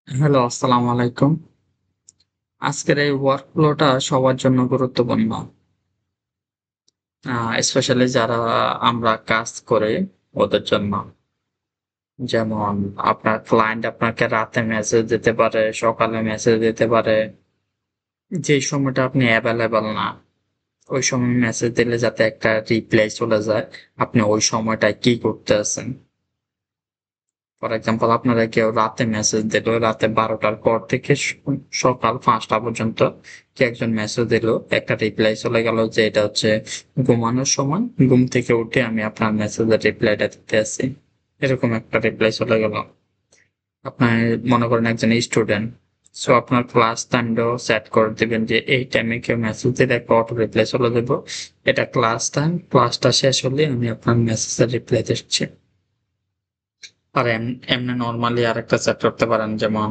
Hello, আসসালামু আলাইকুম। আজকের এই ওয়ার্কফ্লোটা সবার জন্য গুরুত্বপূর্ণ। স্পেশালি যারা আমরা কাজ করি ওদের জন্য। যেমন আপনার ক্লায়েন্ট আপনাকে রাতে মেসেজ দিতে পারে, সকালে মেসেজ দিতে পারে। যেই সময়টা আপনি এভেইলেবল না, ওই সময় মেসেজ দিলে যাতে একটা রিপ্লাই চলে যায়, আপনি ওই সময়টায় কি করতে আছেন? ফর এক্সাম্পল আপনারা কেউ রাতে মেসেজ দিল, রাতে 12টার পর থেকে সকাল 5টা পর্যন্ত একজন মেসেজ দিল, একটা রিপ্লাই চলে গেল যে এটা হচ্ছে ঘুমানোর সময়, ঘুম থেকে উঠে আমি আপনার মেসেজের রিপ্লাইটা দিতে আছি। এরকম একটা রিপ্লাই চলে গেল। আপনার মনে করেন একজন স্টুডেন্ট, সো আপনার ক্লাস টাইমটাও সেট করে দিবেন যে এই টাইমে কেউ মেসেজ দিলে একটা অটো রিপ্লাই চলে যাব। এটা ক্লাস টাইম, ক্লাসটা শেষ হলে আমি আপনার মেসেজের রিপ্লাই দিচ্ছি। আর এমনি নরমালি আরেকটা সেট করতে পারেন, যেমন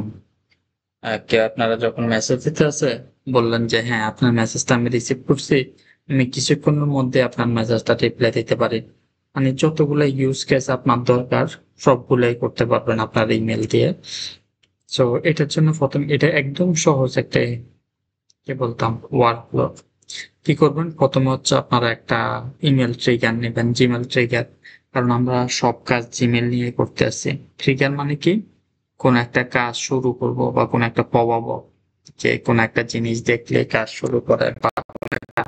কেউ আপনারা যখন মেসেজ দিতে আছে বললেন যে হ্যাঁ আপনার মেসেজটা আমি রিসিভ করছি, আমি কিছুক্ষণের মধ্যে আপনার মেসেজটা রিপ্লাই দিতে পারি। মানে যতগুলো ইউজ কেস আপনার দরকার সবগুলাই করতে পারবেন আপনার ইমেল দিয়ে। সো এটার জন্য প্রথম এটা একদম সহজ একটা কি বলতাম ওয়ার্কফ্লো। কি করবেন প্রথমে হচ্ছে আপনারা একটা ইমেল ট্রিগার নেবেন, জিমেল ট্রিগার। কারণ আমরা সব কাজ জিমেল নিয়ে করতে আসছি। ট্রিগার মানে কি, কোন একটা কাজ শুরু করব বা কোন একটা প্রভাব, যে কোন একটা জিনিস দেখলে কাজ শুরু করে বা কোন একটা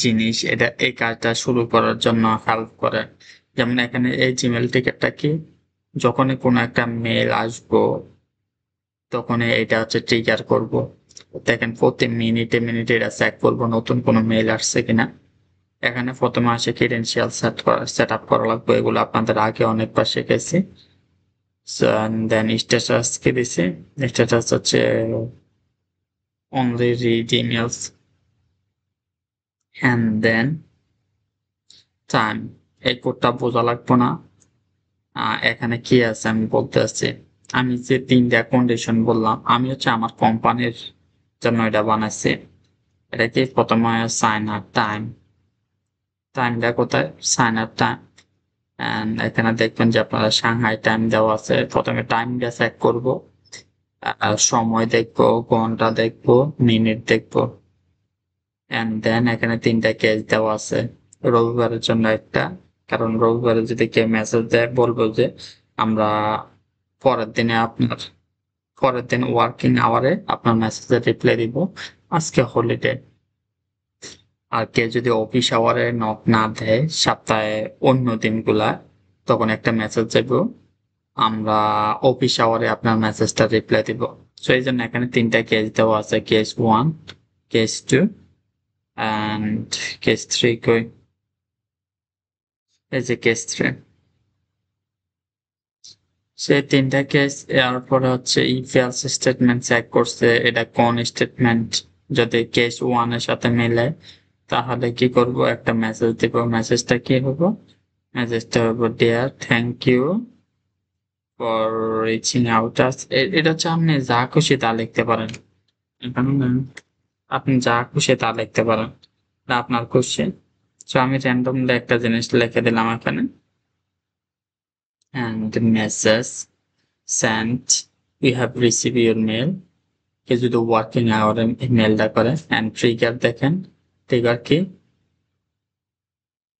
জিনিস এটা এই কাজটা শুরু করার জন্য হেল্প করে। যেমন এখানে এই জিমেল টিকেটটা কি, যখনই কোনো একটা মেল আসবো তখন এটা হচ্ছে ট্রিগার করব। দেখেন প্রতি মিনিটে মিনিটে এটা চেক করবো নতুন কোনো মেল আসছে কিনা। এখানে প্রথমে আসে ক্রিডেন্সিয়াল সেট আপ করা লাগবে, এগুলো আপনাদের আগে অনেকবার শিখেছি। দেন স্ট্যাটাস কি দিছি, স্ট্যাটাস হচ্ছে only read emails and then time। এই কোডটা বোঝা লাগবে না। এখানে কি আছে আমি বলতে চাচ্ছি, আমি যে 3টা কন্ডিশন বললাম আমি হচ্ছে আমার কোম্পানির জন্য এটা বানাইছি। এটা কি প্রথমে সাইন আপ টাইম, টাইমটা কোথায় সাইন আপ টাইম। এখানে দেখবেন যে আপনারা সাংহাই টাইম দেওয়া আছে, প্রথমে টাইমটা চেক করব, সময় দেখবো, ঘন্টা দেখবো, মিনিট দেখবো। এন্ড দেন এখানে 3টা কেস দেওয়া আছে। রবিবারের জন্য একটা, কারণ রবিবারে যদি কেউ মেসেজ দেয় বলবো যে আমরা পরের দিনে আপনার পরের দিন ওয়ার্কিং আওয়ারে আপনার মেসেজের রিপ্লাই দিব, আজকে হলিডে। আর কেউ যদি অফিস আওয়ারে নক না দেয় সপ্তাহে অন্য দিনগুলা, তখন একটা মেসেজ দেব, আমরা অফিস আওয়ারে আপনার মেসেজটা রিপ্লাই দিব। সো এই জন্য এখানে 3টা কেস দেওয়া আছে, কেস 1, কেস 2 and কেস 3 কই, এই যে কেস 3। সেই 3টা কেস এর পরে হচ্ছে ইফ এলস স্টেটমেন্ট চেক করছে, এটা কোন স্টেটমেন্ট। যদি কেস 1 এর সাথে মিলে তাহলে কি করব, একটা মেসেজ দিব। মেসেজটা কি হবে, মেসেজটা হবে dear thank you for reaching out us. এটা হচ্ছে আপনি যা খুশি তা লিখতে পারেন। এখানে আপনি যা খুশি তা লিখতে পারেন, এটা আপনার খুশি। সো আমি র্যান্ডমলি একটা জিনিস লিখে দিলাম এখানে, and message sent, we have received your mail। কে যদি ওয়ার্কিং আওয়ারে মেলটা করে এন্ড ট্রিগার দেখেন, ট্রিগার কি,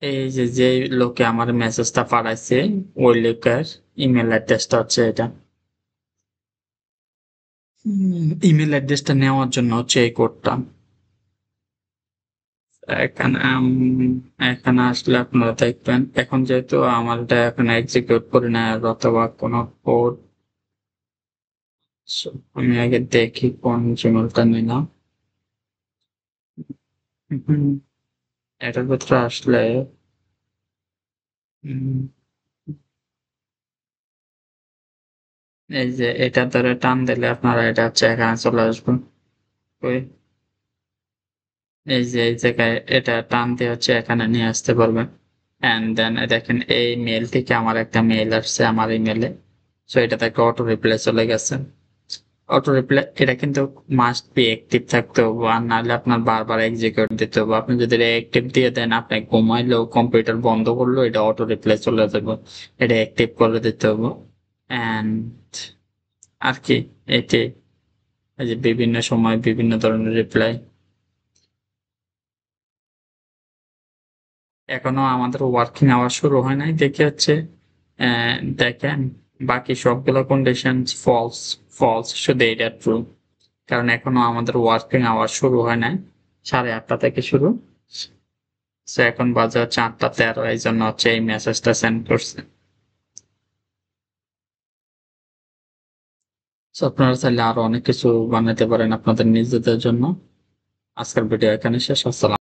এই যে যে লোকে আমার মেসেজটা পাঠাইছে ওই লোকের ইমেল অ্যাড্রেসটা হচ্ছে এটা। ইমেল অ্যাড্রেসটা নেওয়ার জন্য হচ্ছে এই কোডটা। এখানে এখানে আসলে আপনারা দেখবেন, এখন যেহেতু আমারটা এখন এক্সিকিউট করি না অথবা কোনো কোড, আমি আগে দেখি কোন জিমেলটা নিলাম। হুম, এটার ভিতরে আসলে উম, এই যে এটা ধরে টান দিলে আপনারা এটা হচ্ছে এখানে চলে আসবেন। ওই এই যে এই জায়গায় এটা টান দিয়ে হচ্ছে এখানে নিয়ে আসতে পারবেন। এন্ড দেন দেখেন এই মেল থেকে আমার একটা মেল আসছে আমার ইমেলে। সো এটা থেকে অটো রিপ্লাই চলে গেছে। অটো রিপ্লাই এটা কিন্তু মাস্ট বি অ্যাক্টিভ থাকতে হবে, আর নাহলে আপনার বারবার এক্সিকিউট দিতে হবে। আপনি যদি অ্যাক্টিভ দিয়ে দেন, আপনি ঘুমাইলেও কম্পিউটার বন্ধ করলেও এটা অটো রিপ্লাই চলে যাবে। এটা অ্যাক্টিভ করে দিতে হবে। এন্ড আর কি এটাই। এই যে বিভিন্ন সময় বিভিন্ন ধরনের রিপ্লাই। এখনো আমাদের ওয়ার্কিং আওয়ার শুরু হয় নাই দেখে হচ্ছে দেখেন বাকি সবগুলো কন্ডিশন ফলস, ফলস শুধু এটা ট্রু। কারণ এখনো আমাদের ওয়ার্কিং আওয়ার শুরু হয় নাই, 8:30 থেকে শুরু। সো এখন বাজে হচ্ছে 8:13, এই জন্য হচ্ছে এই মেসেজটা সেন্ড করছে। সো আপনারা চাইলে আরো অনেক কিছু বানাতে পারেন আপনাদের নিজেদের জন্য। আজকের ভিডিও এখানে শেষ। আসসালাম।